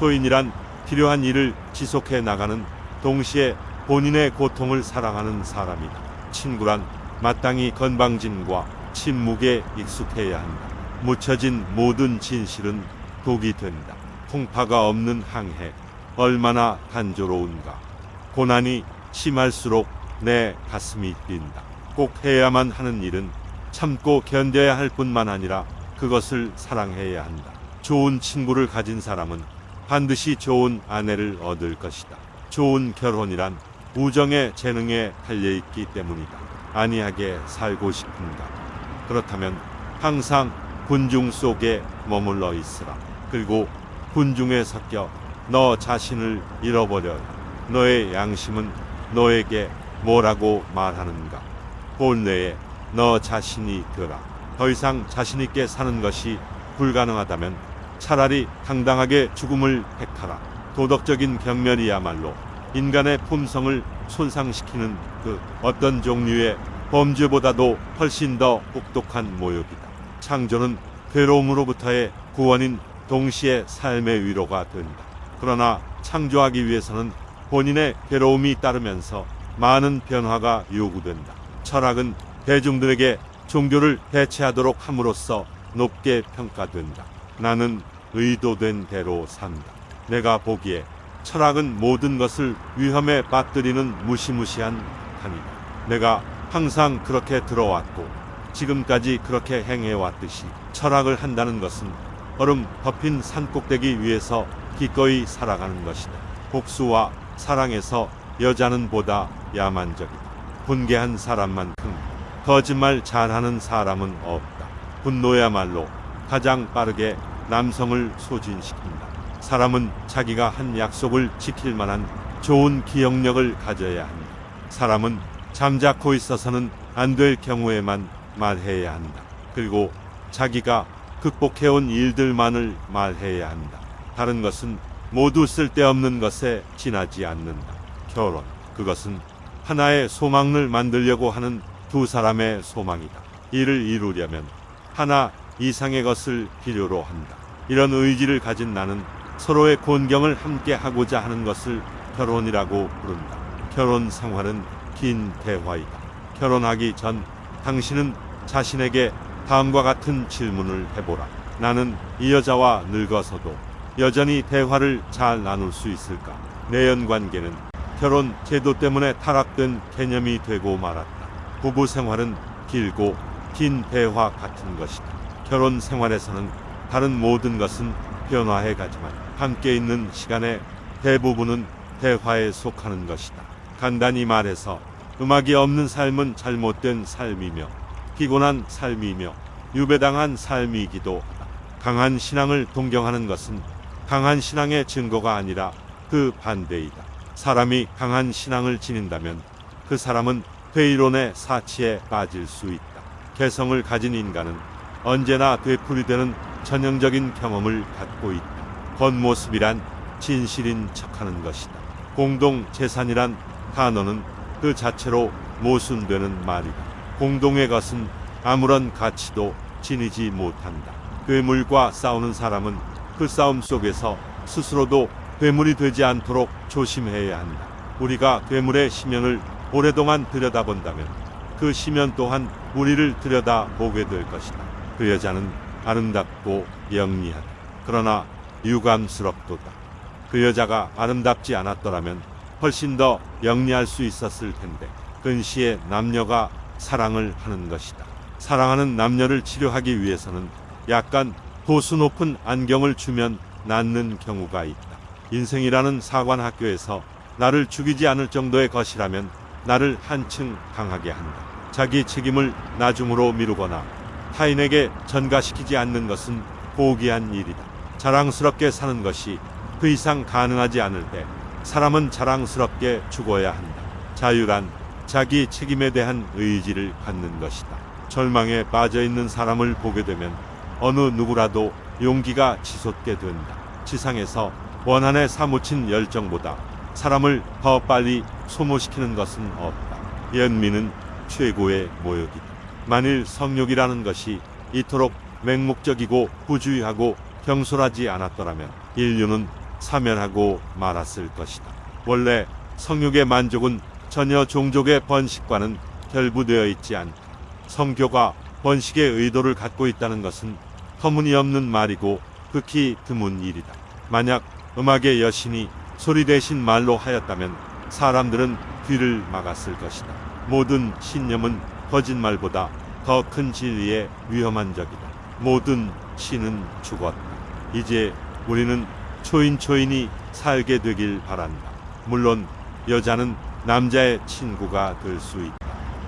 소인이란 필요한 일을 지속해 나가는, 동시에 본인의 고통을 사랑하는 사람이다. 친구란 마땅히 건방짐과 침묵에 익숙해야 한다. 묻혀진 모든 진실은 독이 된다. 풍파가 없는 항해, 얼마나 단조로운가. 고난이 심할수록 내 가슴이 뛴다. 꼭 해야만 하는 일은 참고 견뎌야 할 뿐만 아니라 그것을 사랑해야 한다. 좋은 친구를 가진 사람은 반드시 좋은 아내를 얻을 것이다. 좋은 결혼이란 우정의 재능에 달려있기 때문이다. 안이하게 살고 싶은가? 그렇다면 항상 군중 속에 머물러 있으라. 그리고 군중에 섞여 너 자신을 잃어버려라. 너의 양심은 너에게 뭐라고 말하는가? 본래에 너 자신이 되라. 더 이상 자신있게 사는 것이 불가능하다면 차라리 당당하게 죽음을 택하라. 도덕적인 경멸이야말로 인간의 품성을 손상시키는 그 어떤 종류의 범죄보다도 훨씬 더 혹독한 모욕이다. 창조는 괴로움으로부터의 구원인 동시에 삶의 위로가 된다. 그러나 창조하기 위해서는 본인의 괴로움이 따르면서 많은 변화가 요구된다. 철학은 대중들에게 종교를 대체하도록 함으로써 높게 평가된다. 나는 의도된 대로 산다. 내가 보기에 철학은 모든 것을 위험에 빠뜨리는 무시무시한 판이다. 내가 항상 그렇게 들어왔고 지금까지 그렇게 행해왔듯이 철학을 한다는 것은 얼음 덮인 산꼭대기 위에서 기꺼이 살아가는 것이다. 복수와 사랑에서 여자는 보다 야만적이다. 분개한 사람만큼 거짓말 잘하는 사람은 없다. 분노야말로 가장 빠르게 남성을 소진시킨다. 사람은 자기가 한 약속을 지킬 만한 좋은 기억력을 가져야 한다. 사람은 잠자코 있어서는 안 될 경우에만 말해야 한다. 그리고 자기가 극복해온 일들만을 말해야 한다. 다른 것은 모두 쓸데없는 것에 지나지 않는다. 결혼, 그것은 하나의 소망을 만들려고 하는 두 사람의 소망이다. 이를 이루려면 하나 이상의 것을 필요로 한다. 이런 의지를 가진 나는 서로의 곤경을 함께 하고자 하는 것을 결혼이라고 부른다. 결혼 생활은 긴 대화이다. 결혼하기 전 당신은 자신에게 다음과 같은 질문을 해보라. 나는 이 여자와 늙어서도 여전히 대화를 잘 나눌 수 있을까? 내연관계는 결혼 제도 때문에 타락된 개념이 되고 말았다. 부부 생활은 길고 긴 대화 같은 것이다. 결혼 생활에서는 다른 모든 것은 변화해 가지만 함께 있는 시간의 대부분은 대화에 속하는 것이다. 간단히 말해서 음악이 없는 삶은 잘못된 삶이며 피곤한 삶이며 유배당한 삶이기도 하다. 강한 신앙을 동경하는 것은 강한 신앙의 증거가 아니라 그 반대이다. 사람이 강한 신앙을 지닌다면 그 사람은 회의론의 사치에 빠질 수 있다. 개성을 가진 인간은 언제나 되풀이되는 전형적인 경험을 갖고 있다. 겉모습이란 진실인 척하는 것이다. 공동재산이란 단어는 그 자체로 모순되는 말이다. 공동의 것은 아무런 가치도 지니지 못한다. 괴물과 싸우는 사람은 그 싸움 속에서 스스로도 괴물이 되지 않도록 조심해야 한다. 우리가 괴물의 심연을 오랫동안 들여다본다면 그 심연 또한 우리를 들여다보게 될 것이다. 그 여자는 아름답고 영리하다. 그러나 유감스럽도다. 그 여자가 아름답지 않았더라면 훨씬 더 영리할 수 있었을 텐데 근시에 남녀가 사랑을 하는 것이다. 사랑하는 남녀를 치료하기 위해서는 약간 도수 높은 안경을 주면 낫는 경우가 있다. 인생이라는 사관학교에서 나를 죽이지 않을 정도의 것이라면 나를 한층 강하게 한다. 자기 책임을 나중으로 미루거나 타인에게 전가시키지 않는 것은 고귀한 일이다. 자랑스럽게 사는 것이 그 이상 가능하지 않을 때 사람은 자랑스럽게 죽어야 한다. 자유란 자기 책임에 대한 의지를 갖는 것이다. 절망에 빠져있는 사람을 보게 되면 어느 누구라도 용기가 치솟게 된다. 지상에서 원한에 사무친 열정보다 사람을 더 빨리 소모시키는 것은 없다. 연민은 최고의 모욕이다. 만일 성욕이라는 것이 이토록 맹목적이고 부주의하고 경솔하지 않았더라면 인류는 사면하고 말았을 것이다. 원래 성욕의 만족은 전혀 종족의 번식과는 결부되어 있지 않다. 성교가 번식의 의도를 갖고 있다는 것은 터무니없는 말이고 극히 드문 일이다. 만약 음악의 여신이 소리 대신 말로 하였다면 사람들은 귀를 막았을 것이다. 모든 신념은 거짓말보다 더 큰 진리에 위험한 적이다. 모든 신은 죽었다. 이제 우리는 초인초인이 살게 되길 바란다. 물론 여자는 남자의 친구가 될 수 있다.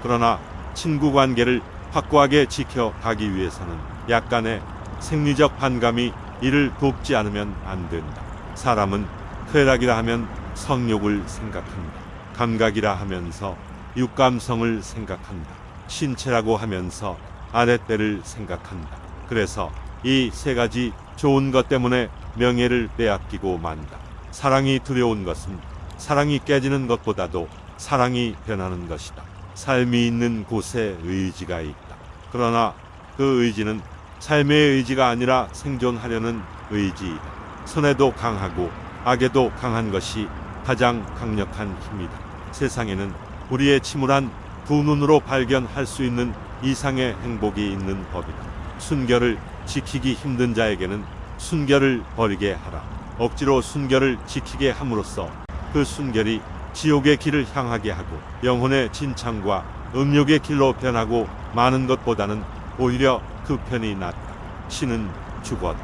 그러나 친구 관계를 확고하게 지켜가기 위해서는 약간의 생리적 반감이 이를 돕지 않으면 안 된다. 사람은 쾌락이라 하면 성욕을 생각한다. 감각이라 하면서 육감성을 생각한다. 신체라고 하면서 아랫배를 생각한다. 그래서 이 세 가지 좋은 것 때문에 명예를 빼앗기고 만다. 사랑이 두려운 것은 사랑이 깨지는 것보다도 사랑이 변하는 것이다. 삶이 있는 곳에 의지가 있다. 그러나 그 의지는 삶의 의지가 아니라 생존하려는 의지이다. 선에도 강하고 악에도 강한 것이 가장 강력한 힘이다. 세상에는 우리의 침울한 두 눈으로 발견할 수 있는 이상의 행복이 있는 법이다. 순결을 지키기 힘든 자에게는 순결을 버리게 하라. 억지로 순결을 지키게 함으로써 그 순결이 지옥의 길을 향하게 하고 영혼의 진창과 음욕의 길로 변하고 마는 것보다는 오히려 그 편이 낫다. 신은 죽었다.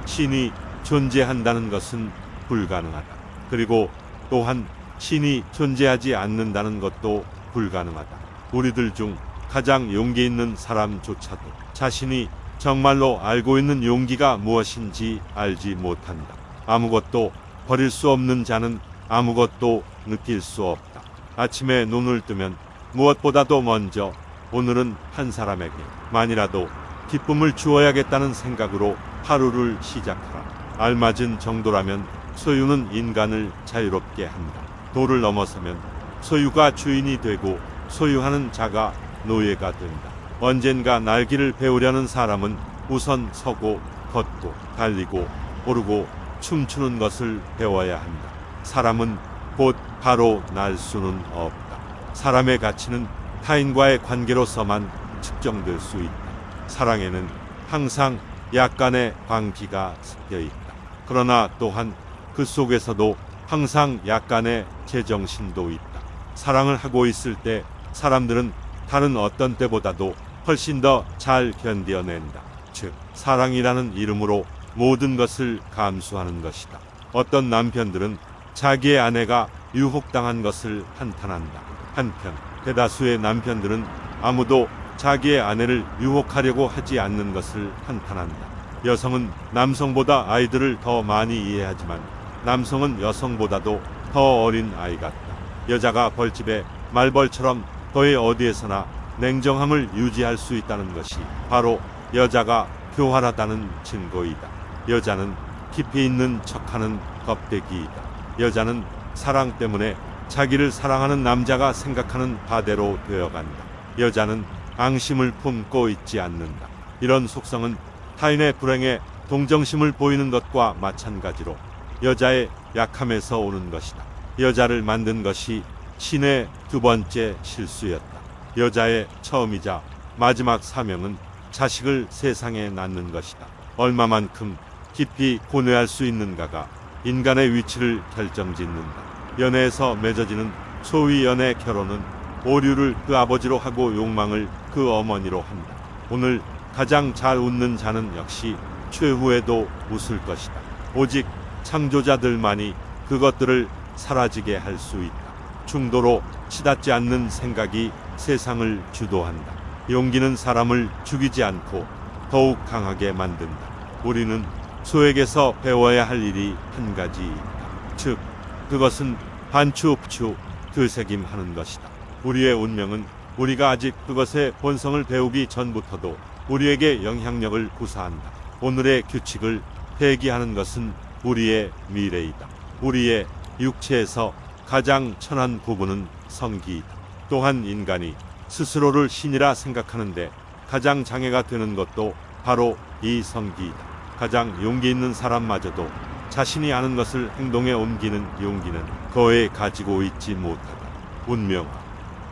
신이 존재한다는 것은 불가능하다. 그리고 또한 신이 존재하지 않는다는 것도 불가능하다. 우리들 중 가장 용기 있는 사람조차도 자신이 정말로 알고 있는 용기가 무엇인지 알지 못한다. 아무것도 버릴 수 없는 자는 아무것도 느낄 수 없다. 아침에 눈을 뜨면 무엇보다도 먼저 오늘은 한 사람에게 만이라도 기쁨을 주어야겠다는 생각으로 하루를 시작하라. 알맞은 정도라면 소유는 인간을 자유롭게 한다. 도를 넘어서면 소유가 주인이 되고 소유하는 자가 노예가 된다. 언젠가 날기를 배우려는 사람은 우선 서고 걷고 달리고 오르고 춤추는 것을 배워야 한다. 사람은 곧 바로 날 수는 없다. 사람의 가치는 타인과의 관계로서만 측정될 수 있다. 사랑에는 항상 약간의 광기가 섞여 있다. 그러나 또한 그 속에서도 항상 약간의 제정신도 있다. 사랑을 하고 있을 때 사람들은 다른 어떤 때보다도 훨씬 더 잘 견뎌낸다. 즉, 사랑이라는 이름으로 모든 것을 감수하는 것이다. 어떤 남편들은 자기의 아내가 유혹당한 것을 한탄한다. 한편 대다수의 남편들은 아무도 자기의 아내를 유혹하려고 하지 않는 것을 한탄한다. 여성은 남성보다 아이들을 더 많이 이해하지만 남성은 여성보다도 더 어린 아이 같다. 여자가 벌집에 말벌처럼 거의 어디에서나 냉정함을 유지할 수 있다는 것이 바로 여자가 교활하다는 증거이다. 여자는 깊이 있는 척하는 겁대기이다. 여자는 사랑 때문에 자기를 사랑하는 남자가 생각하는 바대로 되어간다. 여자는 앙심을 품고 있지 않는다. 이런 속성은 타인의 불행에 동정심을 보이는 것과 마찬가지로 여자의 약함에서 오는 것이다. 여자를 만든 것이 신의 두 번째 실수였다. 여자의 처음이자 마지막 사명은 자식을 세상에 낳는 것이다. 얼마만큼 깊이 고뇌할 수 있는가가 인간의 위치를 결정짓는다. 연애에서 맺어지는 소위 연애 결혼은 오류를 그 아버지로 하고 욕망을 그 어머니로 한다. 오늘 가장 잘 웃는 자는 역시 최후에도 웃을 것이다. 오직 창조자들만이 그것들을 사라지게 할 수 있다. 중도로 치닫지 않는 생각이 세상을 주도한다. 용기는 사람을 죽이지 않고 더욱 강하게 만든다. 우리는 소에게서 배워야 할 일이 한 가지 있다. 즉, 그것은 반추업추 되새김하는 것이다. 우리의 운명은 우리가 아직 그것의 본성을 배우기 전부터도 우리에게 영향력을 구사한다. 오늘의 규칙을 폐기하는 것은 우리의 미래이다. 우리의 육체에서 가장 천한 부분은 성기이다. 또한 인간이 스스로를 신이라 생각하는데 가장 장애가 되는 것도 바로 이 성기이다. 가장 용기 있는 사람마저도 자신이 아는 것을 행동에 옮기는 용기는 거에 가지고 있지 못하다. 운명아,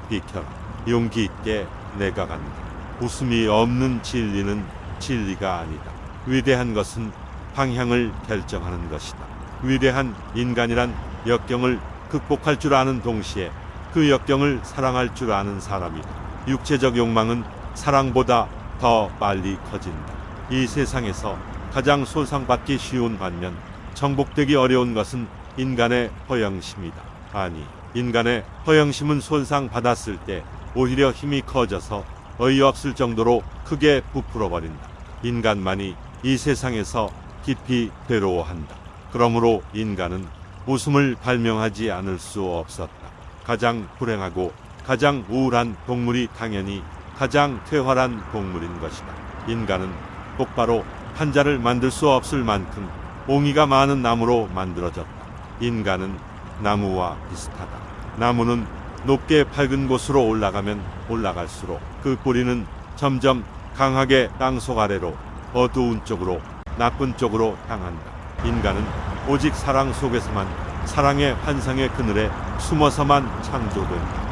비켜라. 용기 있게 내가 간다. 웃음이 없는 진리는 진리가 아니다. 위대한 것은 방향을 결정하는 것이다. 위대한 인간이란 역경을 극복할 줄 아는 동시에 그 역경을 사랑할 줄 아는 사람이다. 육체적 욕망은 사랑보다 더 빨리 커진다. 이 세상에서 가장 소상받기 쉬운 반면 정복되기 어려운 것은 인간의 허영심이다. 아니, 인간의 허영심은 손상받았을 때 오히려 힘이 커져서 어이없을 정도로 크게 부풀어 버린다. 인간만이 이 세상에서 깊이 괴로워한다. 그러므로 인간은 웃음을 발명하지 않을 수 없었다. 가장 불행하고 가장 우울한 동물이 당연히 가장 쾌활한 동물인 것이다. 인간은 똑바로 한자를 만들 수 없을 만큼 옹이가 많은 나무로 만들어졌다. 인간은 나무와 비슷하다. 나무는 높게 밝은 곳으로 올라가면 올라갈수록 그 뿌리는 점점 강하게 땅속 아래로 어두운 쪽으로 나쁜 쪽으로 향한다. 인간은 오직 사랑 속에서만 사랑의 환상의 그늘에 숨어서만 창조된다.